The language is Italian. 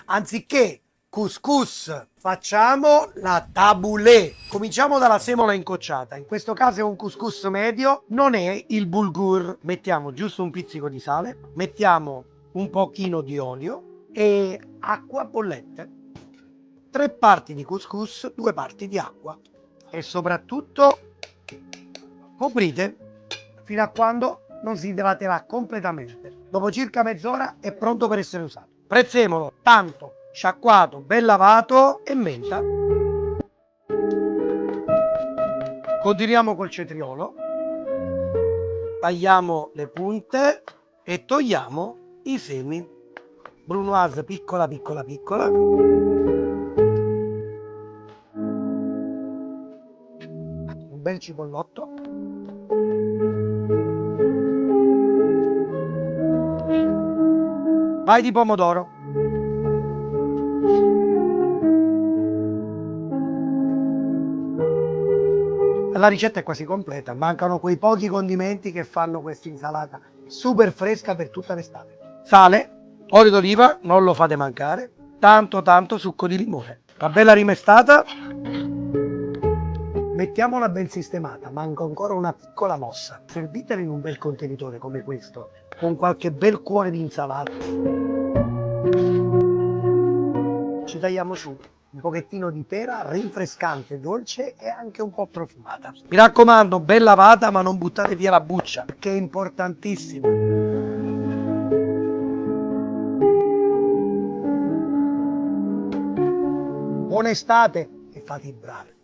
Anziché couscous, facciamo la tabouleh. Cominciamo dalla semola incocciata. In questo caso è un couscous medio, non è il bulgur. Mettiamo giusto un pizzico di sale, mettiamo un pochino di olio e acqua bollente. 3 parti di couscous, 2 parti di acqua. E soprattutto coprite fino a quando non si idraterà completamente. Dopo circa mezz'ora è pronto per essere usato. Prezzemolo tanto sciacquato, ben lavato e menta. Continuiamo col cetriolo. Tagliamo le punte e togliamo i semi. Brunoise piccola piccola piccola. Un bel cipollotto. Vai di pomodoro. La ricetta è quasi completa, mancano quei pochi condimenti che fanno questa insalata super fresca per tutta l'estate. Sale, olio d'oliva, non lo fate mancare, tanto succo di limone. La bella rimestata, mettiamola ben sistemata, manca ancora una piccola mossa. Servitela in un bel contenitore come questo, con qualche bel cuore di insalata. Ci tagliamo su un pochettino di pera rinfrescante, dolce e anche un po' profumata. Mi raccomando, ben lavata, ma non buttate via la buccia, che è importantissima. Buona estate e fate i bravi.